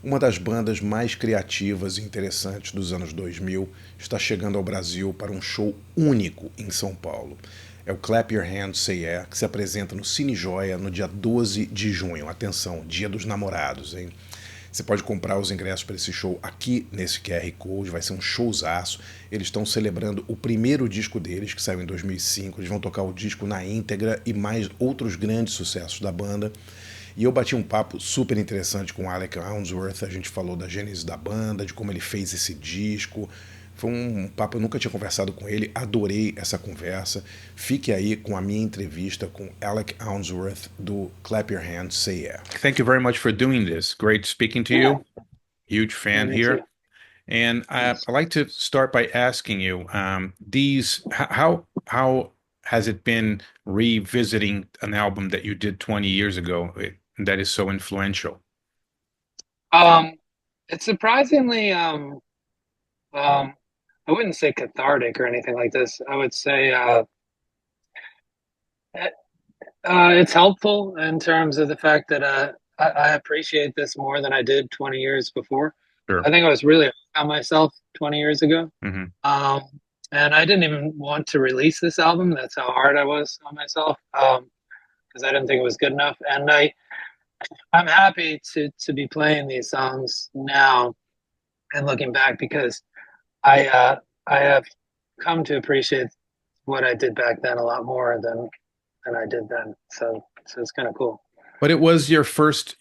Uma das bandas mais criativas e interessantes dos anos 2000 está chegando ao Brasil para um show único em São Paulo. É o Clap Your Hands, Say Yeah, que se apresenta no Cine Joia no dia 12 de junho. Atenção, dia dos namorados, hein? Você pode comprar os ingressos para esse show aqui nesse QR Code, vai ser um showzaço. Eles estão celebrando o primeiro disco deles, que saiu em 2005. Eles vão tocar o disco na íntegra e mais outros grandes sucessos da banda. E eu bati um papo super interessante com o Alec Ounsworth, a gente falou da gênese da banda, de como ele fez esse disco. Foi um papo, eu nunca tinha conversado com ele, adorei essa conversa. Fique aí com a minha entrevista com Alec Ounsworth do Clap Your Hands, Say Yeah. Thank you very much for doing this. Great speaking to you. Huge fan Me too. here. And I'd like to start by asking you, how has it been revisiting an album that you did 20 years ago that is so influential? Um, it's surprisingly, um, I wouldn't say cathartic or anything like this. I would say it- it's helpful in terms of the fact that I appreciate this more than I did 20 years before. Sure. I think I was really hard on myself 20 years ago. Hmm. Um, and I didn't even want to release this album. That's how hard I was on myself. Because I didn't think it was good enough. And I'm happy to be playing these songs now and looking back because I I have come to appreciate what I did back then a lot more than I did then. So it's kind of cool. But it was your first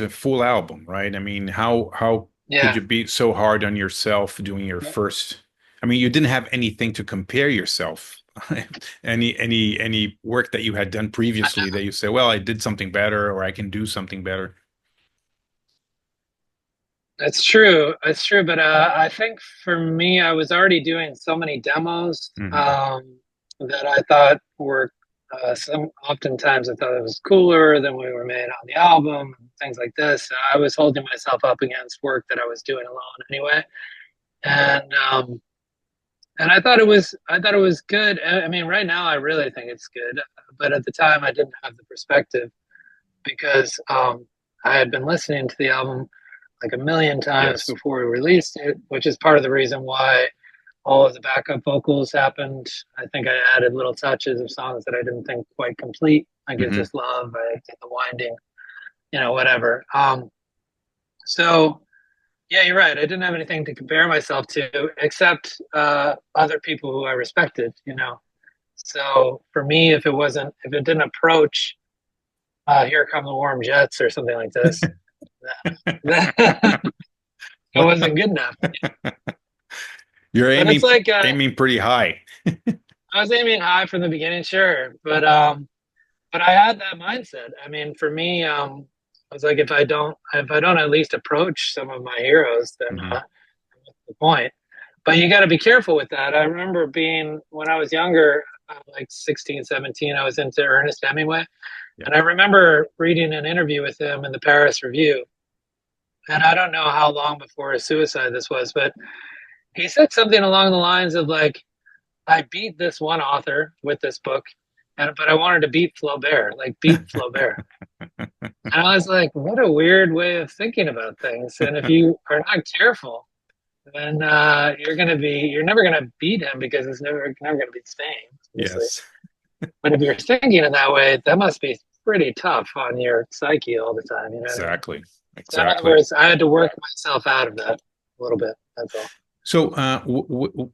full album, right? I mean, how could Yeah. you be so hard on yourself doing your first? I mean, you didn't have anything to compare yourself. Any work that you had done previously that you say, well, I did something better or I can do something better. It's true. It's true. But I think for me, I was already doing so many demos Hmm. that I thought were some. Oftentimes, I thought it was cooler than we were made on the album, things like this. I was holding myself up against work that I was doing alone anyway, and I thought it was good. I mean, right now, I really think it's good. But at the time, I didn't have the perspective because I had been listening to the album like a million times Yes. before we released it, which is part of the reason why all of the backup vocals happened. I think I added little touches of songs that I didn't think quite complete. Like It's Hmm. Just Love, I did the winding, whatever. So yeah, you're right. I didn't have anything to compare myself to except other people who I respected. So for me, if it didn't approach Here Come the Warm Jets or something like this, that wasn't good enough. You're But it's aiming like aiming pretty high. I was aiming high from the beginning, sure, but I had that mindset. I mean, for me, I was like, if I don't at least approach some of my heroes, then Hmm. what's the point? But you got to be careful with that. I remember being when I was younger, like 16, 17, I was into Ernest Hemingway, Yeah. and I remember reading an interview with him in the Paris Review, and I don't know how long before his suicide this was, but he said something along the lines of like, I beat this one author with this book, but I wanted to beat Flaubert, like beat Flaubert. And I was like, what a weird way of thinking about things. And if you are not careful, then you're never gonna beat him because it's never gonna be the same, obviously. Yes. But if you're thinking in that way, that must be pretty tough on your psyche all the time. You know what I mean? Exactly. So in other Exactly. words, I had to work myself out of that a little bit. That's all. So,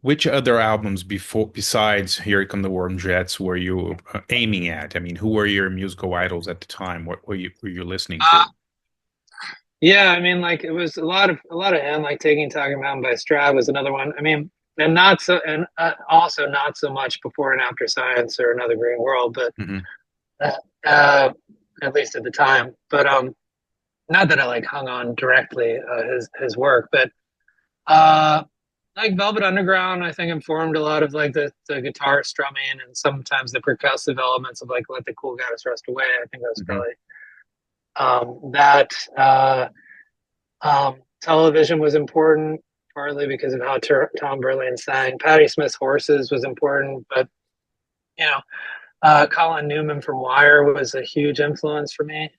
which other albums besides Here Come the Warm Jets were you aiming at? I mean, who were your musical idols at the time? What were you listening Uh, to? Yeah, I mean, like it was a lot of him, like taking Talking Mountain by Strad was another one. I mean, and not so, and also not so much Before and After Science or Another Green World, but Hmm. uh, uh, at least at the time. But not that I like hung on directly his work, but uh, like Velvet Underground, I think informed a lot of like the guitar strumming and sometimes the percussive elements of like Let the Cool Guys Rust Away. I think that was Hmm. probably that. Television was important, partly because of how Tom Berlin sang. Patti Smith's Horses was important, but you know, Colin Newman from Wire was a huge influence for me.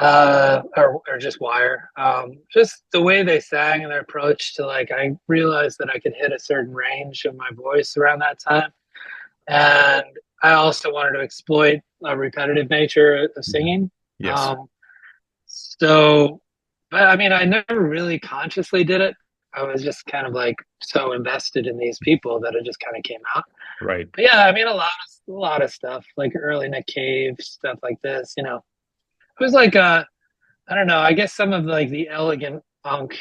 or just Wire. Just the way they sang and their approach to like, I realized that I could hit a certain range of my voice around that time, and I also wanted to exploit a repetitive nature of singing. Yes. Um, so, but I mean, I never really consciously did it. I was just kind of like so invested in these people that it just kind of came out. Right. But yeah, I mean, a lot of stuff like early Nick Cave stuff like this. You know, it was like I don't know. I guess some of like the elegant punk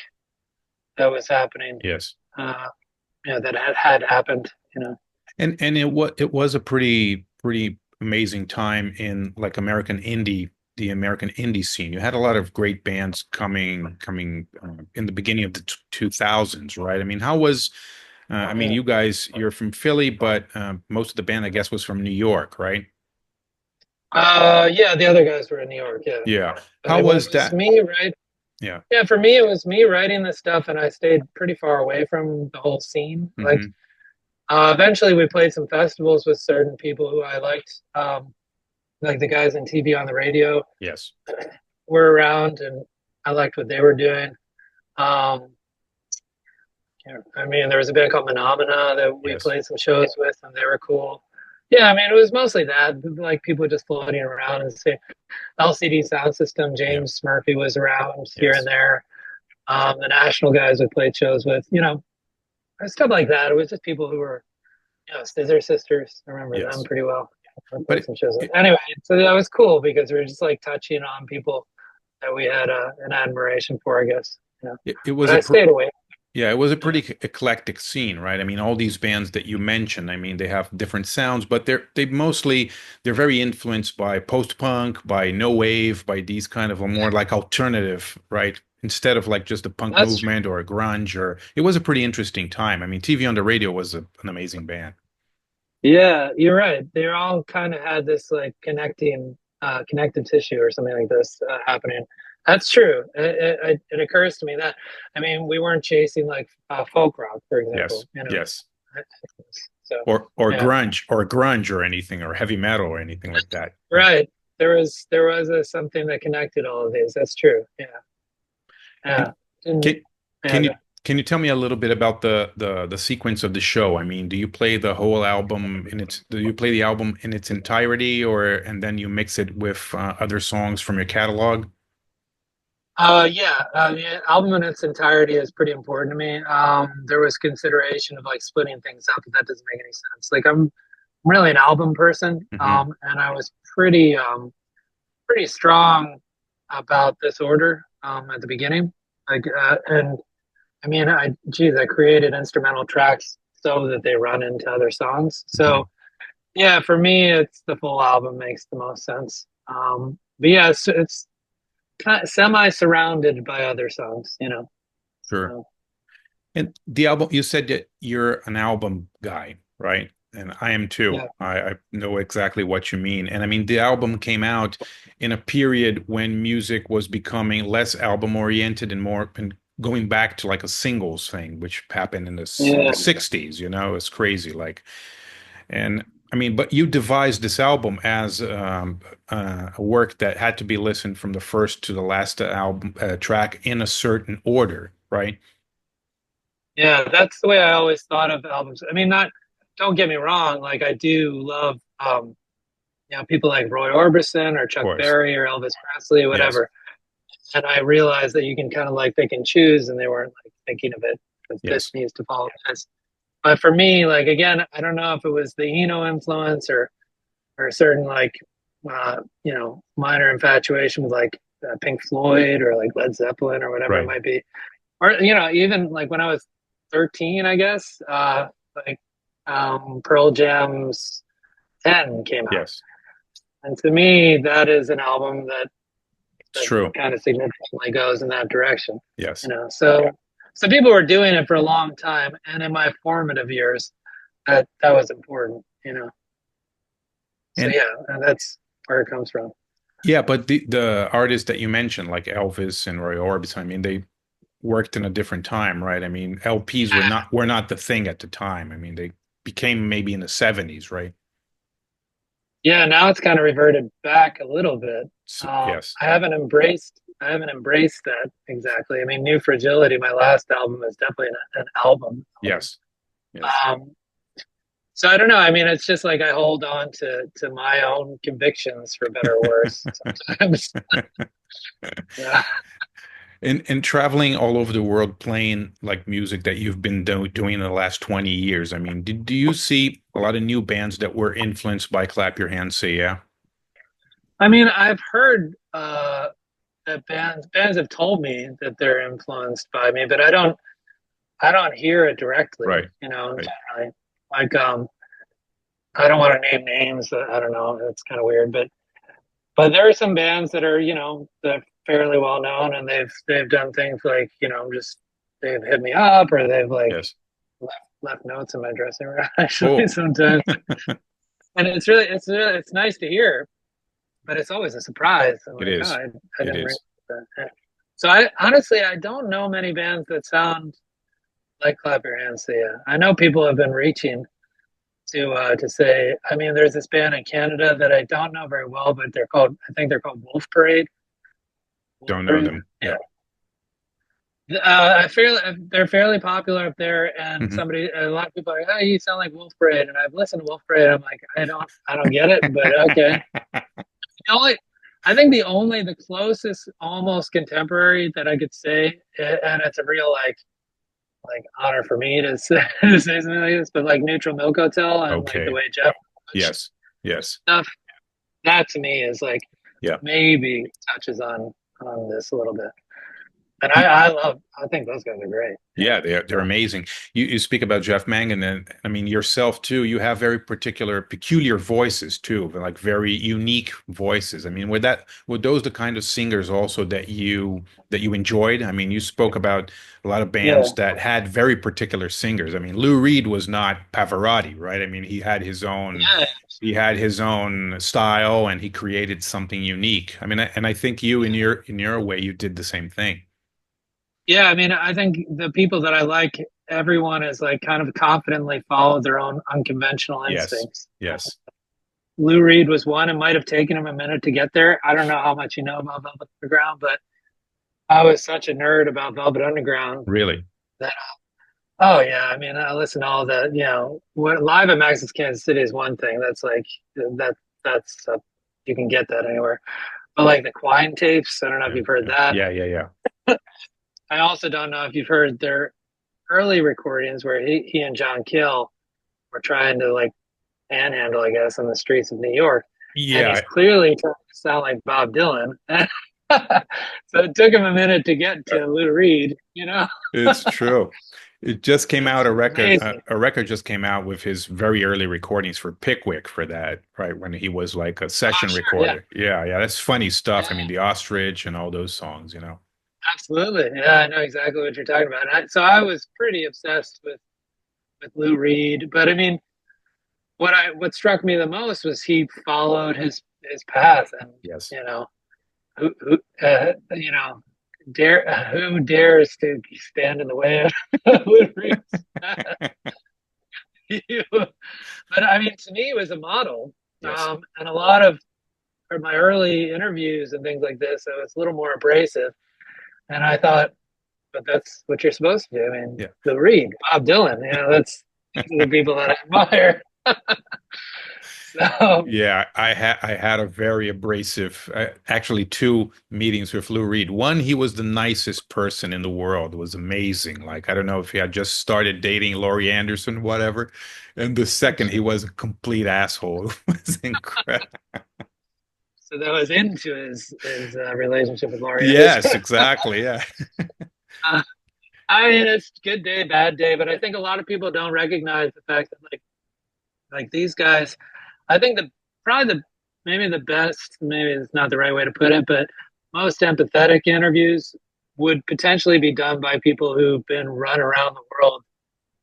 that was happening. Yes. You know, that had happened. You know, And it was a pretty amazing time in like the American indie scene. You had a lot of great bands coming in the beginning of the 2000s, right? I mean, how was I mean, you guys, you're from Philly, but most of the band, I guess, was from New York, right? yeah, the other guys were in New York. Yeah, Yeah. but How it was was that? me, right? Yeah. Yeah, for me, it was me writing this stuff, and I stayed pretty far away from the whole scene. Like, Hmm. eventually, we played some festivals with certain people who I liked, like the guys in TV on the radio Yes. were around, and I liked what they were doing. Um, yeah, I mean, there was a band called Phenomena that we Yes. played some shows with, and they were cool. Yeah, I mean, it was mostly that, like people just floating around and say LCD Sound System. Yeah. James Murphy was around here and Yes. there. The national guys we played shows with, you know, stuff like that. It was just people who were, you know, Scissor Sisters. I remember them Yes. pretty well. I But played some shows with. it, Anyway, so that was cool because we were just like touching on people that we had an admiration for, I guess. You know, it but was a I stayed away. Yeah, it was a pretty eclectic scene, right? I mean, all these bands that you mentioned, I mean, they have different sounds, but they're very influenced by post-punk, by no wave, by these kind of a more like alternative, right? Instead of like just a punk That's true. movement or a grunge, or it was a pretty interesting time. I mean, TV on the Radio was an amazing band. Yeah, you're right. They all kind of had this like connective tissue or something like this happening. That's true. It occurs to me that, I mean, we weren't chasing like folk rock, for Yes, example, you know. yes. So yeah, Or grunge or anything or heavy metal or anything like that. Yeah. right. There was something that connected all of these. That's true. Yeah, And yeah. And, can yeah, can you can you tell me a little bit about the sequence of the show? I mean, do you play the whole album in its do you play the album in its entirety, or and then you mix it with other songs from your catalog? yeah, the album in its entirety is pretty important to me. There was consideration of like splitting things up, but that doesn't make any sense. Like I'm really an album person, Hmm. and I was pretty strong about this order at the beginning. Like, and I mean, I created instrumental tracks so that they run into other songs. Hmm. So yeah, for me, it's the full album makes the most sense. But yeah, it's kind of semi surrounded by other songs, you know. Sure. So And the album, you said that you're an album guy, right? And I am too. yeah, I know exactly what you mean. And I mean, the album came out in a period when music was becoming less album oriented and more and going back to like a singles thing, which happened in the yeah, 60s, you know, it's crazy. Like, and I mean, but you devised this album as a work that had to be listened from the first to the last album track in a certain order, right? yeah. That's the way I always thought of albums. I mean, not don't get me wrong. Like I do love, you know, people like Roy Orbison or Of Chuck course. Berry or Elvis Presley, Yes. whatever. And I realized that you can kind of like pick and choose, and they weren't like thinking of it as this Yes. needs to follow this. But for me, like again, I don't know if it was the Eno influence or a certain like you know, minor infatuation with like Pink Floyd or like Led Zeppelin or whatever it Right. might be, or you know, even like when I was 13, I guess, like Pearl Jam's 10 came out, Yes. and to me, that is an album It's that true. kind of significantly goes in that direction. You Yes. know, so people were doing it for a long time, and in my formative years, that was important. You know, so And yeah, and that's where it comes from. yeah, but the artists that you mentioned, like Elvis and Roy Orbison, I mean, they worked in a different time, right? I mean, LPs were not the thing at the time. I mean, they became maybe in the 70s, right? Yeah, now it's kind of reverted back a little bit. Yes. I haven't embraced that exactly. I mean, New Fragility, my last album, is definitely an album. Yes. Yes. Um, so I don't know. I mean, it's just like I hold on to my own convictions, for better or worse. Sometimes, yeah. And traveling all over the world playing like music that you've been doing in the last 20 years. I mean, do you see a lot of new bands that were influenced by Clap Your Hands, Say Yeah? I mean, I've heard that bands have told me that they're influenced by me, but I don't hear it directly. Right. You know, Right. generally, like I don't want to name names. I don't know. It's kind of weird, but there are some bands that are, you know, that are fairly well known, and they've done things like, you know, just they've hit me up, or they've like Yes. left notes in my dressing room actually Oh, sometimes. And it's nice to hear, but it's always a surprise. I'm it like, oh, is. I It didn't realize is. that. So I honestly I don't know many bands that sound like Clap Your Hands See Ya. I know people have been reaching to say. I mean, there's this band in Canada that I don't know very well, but I think they're called Wolf Parade. Wolf Don't know Parade. them. Yeah. Yeah. I feel they're fairly popular up there, and Hmm. a lot of people are like, "Oh, you sound like Wolf Parade," and I've listened to Wolf Parade. I'm like, I don't get it, but okay. The only, I think the closest almost contemporary that I could say, and it's a real like honor for me to say, to say something like this, but like Neutral Milk Hotel and like the Okay. way Jeff Yes. Yes. stuff, that to me is like Yeah. maybe touches on this a little bit. And I think those guys are great. Yeah. Yeah, they're So, amazing. You speak about Jeff Mangan, and I mean yourself too. You have very particular, peculiar voices too, like very unique voices. I mean, were those the kind of singers also that you enjoyed? I mean, you spoke about a lot of yeah. bands that had very particular singers. I mean, Lou Reed was not Pavarotti, right? I mean, Yeah. he had his own style, and he created something unique. I mean, and I think you in your way, you did the same thing. Yeah, I mean, I think the people that I like, everyone is like kind of confidently followed their own unconventional Yes. instincts. Yes. Lou Reed was one. It might have taken him a minute to get there. I don't know how much you know about Velvet Underground, but I was such a nerd about Velvet Underground Really. that, oh yeah, I mean, I listen to all the, you know, what live at Max's Kansas City is one thing. That's like that. You can get that anywhere. But like the Quine tapes, I don't know if Yeah, you've heard yeah, that. yeah, yeah, yeah. I also don't know if you've heard their early recordings where he and John Kill were trying to like panhandle, I guess, on the streets of New York. And he's Yeah, clearly trying to sound like Bob Dylan. So it took him a minute to get to Lou Reed, you know? it's true. It just came out It's amazing. a record just came out with his very early recordings for Pickwick for that, right? When he was like a Oh, session sure. Yeah. recorder. Yeah, yeah, that's funny stuff. I mean, Yeah, the ostrich and all those songs, you know. absolutely. Yeah, I know exactly what you're talking about. So I was pretty obsessed with Lou Reed. But I mean, what struck me the most was he followed his path, and Yes. you know, you know, who dares to stand in the way of Lou Reed's but I mean, to me, it was a model. Yes. And a lot of for my early interviews and things like this, I was a little more abrasive. And I thought, but that's what you're supposed to do. I mean, Yeah. Lou Reed, Bob Dylan, you know, these are the people that I admire. So, Yeah, I had a very abrasive, actually two meetings with Lou Reed. One, he was the nicest person in the world. It was amazing. Like I don't know if he had just started dating Laurie Anderson, whatever. And the second, he was a complete asshole. It was incredible. so that was into his relationship with Laurie Yes, Anderson. exactly. Yeah. uh, I mean, it's good day, bad day, but I think a lot of people don't recognize the fact that like these guys, I think probably the maybe the best, maybe it's not the right way to put it, but most empathetic interviews would potentially be done by people who've been run around the world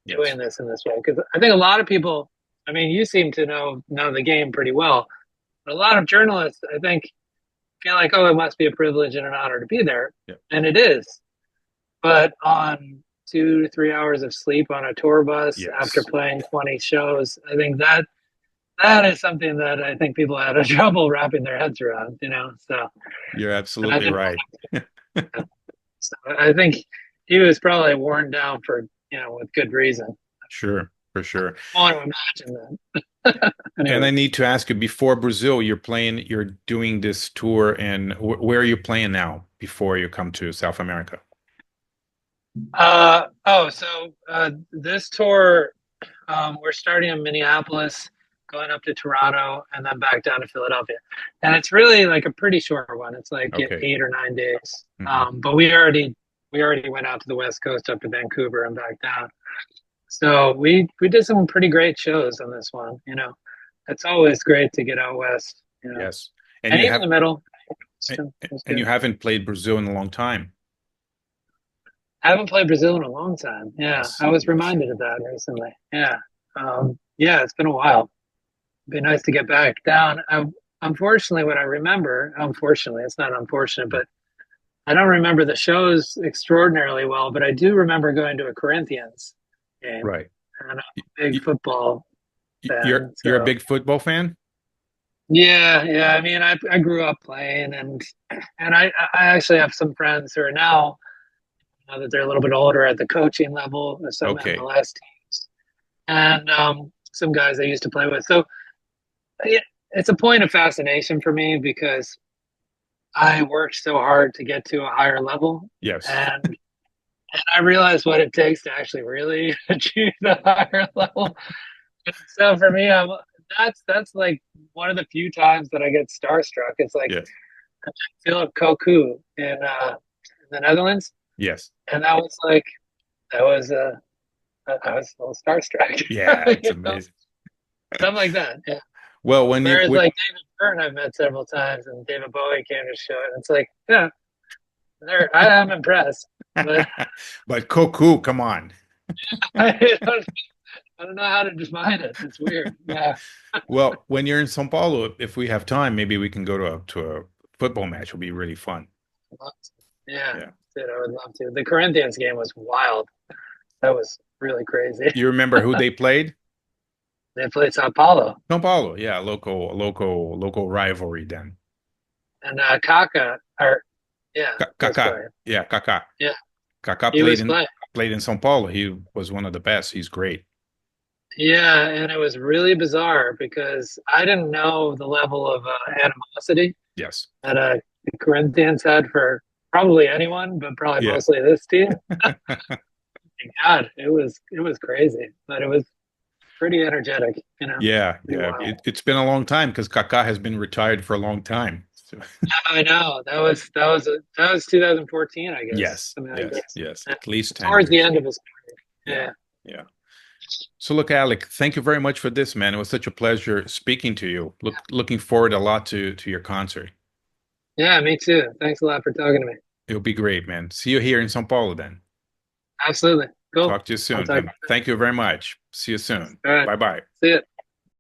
Yes. doing this in this way. Because I think a lot of people, I mean, you seem to know the game pretty well, but a lot of journalists, I think, feel like, oh, it must be a privilege and an honor to be there, Yeah. and it is. But on 2 to 3 hours of sleep on a tour bus after Yes. playing 20 shows, I think that that is something that I think people had a trouble wrapping their heads around, So, You're and I absolutely didn't right. So I think he was probably worn down for, with good reason. Sure, for sure. I want to imagine that. And I Anyway, need to ask you, before Brazil, you're doing this tour, and where are you playing now before you come to South America? this tour, we're starting in Minneapolis, going up to Toronto, and then back down to Philadelphia. And it's really like a pretty short one. It's like Okay. 8 or 9 days. Hmm. But we already went out to the West Coast, up to Vancouver and back down. So we did some pretty great shows on this one. It's always great to get out west. Yes. And And you even have the middle. and It's and you good. haven't played Brazil in a long time. I haven't played Brazil in a long time. Yeah, Yes, I was yes. reminded of that recently. Yeah, yeah, it's been a while. It'd be nice to get back down. Unfortunately, what I remember, unfortunately, it's not unfortunate, but I don't remember the shows extraordinarily well. But I do remember going to a Corinthians game, Right. and I'm Y- a big y- football You're fan. you're a So big football fan? yeah, yeah. I mean, I grew up playing, and I actually have some friends who are now that they're a little bit older at the coaching level, or some Okay. MLS teams, and some guys I used to play with. So yeah, it's a point of fascination for me because I worked so hard to get to a higher level, Yes. and I realized what it takes to actually really achieve the higher level. So for me, that's like one of the few times that I get starstruck. It's like Yes. Philip Koku in the Netherlands, Yes. and that was I was a little starstruck, Yeah, it's you know, amazing. something like that. Yeah. Well, when you Whereas when, like David Byrne, I've met several times, and David Bowie came to show it. And it's like, yeah, I am impressed, but but Koku, come on. I don't, I don't know how to define it. It's weird. Yeah. Well, when you're in São Paulo, if we have time, maybe we can go to a football match. It'll be really fun. Yeah, Yeah. dude, I would love to. The Corinthians game was wild. That was really crazy. You remember who they played? They played Sao Paulo, São Paulo. Yeah, local rivalry then. and Kaka, or yeah, was Kaká. playing. Yeah, Kaká. Yeah, Kaká he was playing. played in São Paulo. He was one of the best. He's great. Yeah, and it was really bizarre because I didn't know the level of animosity Yes. that the Corinthians had for probably anyone, but probably Yeah. mostly this team. God, it was crazy, but it was pretty energetic. Yeah, Pretty yeah. wild. It's been a long time because Kaká has been retired for a long time. So, I know that was 2014, I guess. yes, Something like yes, this. yes. Yeah. At least 10 Towards the years. end of his career. Yeah, Yeah. yeah. So look, Alec, thank you very much for this, man. It was such a pleasure speaking to you. Looking forward a lot to your concert. Yeah, me too. Thanks a lot for talking to me. It'll be great, man. See you here in São Paulo then. Absolutely. Cool. Talk to you I'll soon. talk. Thank you very much. See you soon. All right. Bye bye. See ya.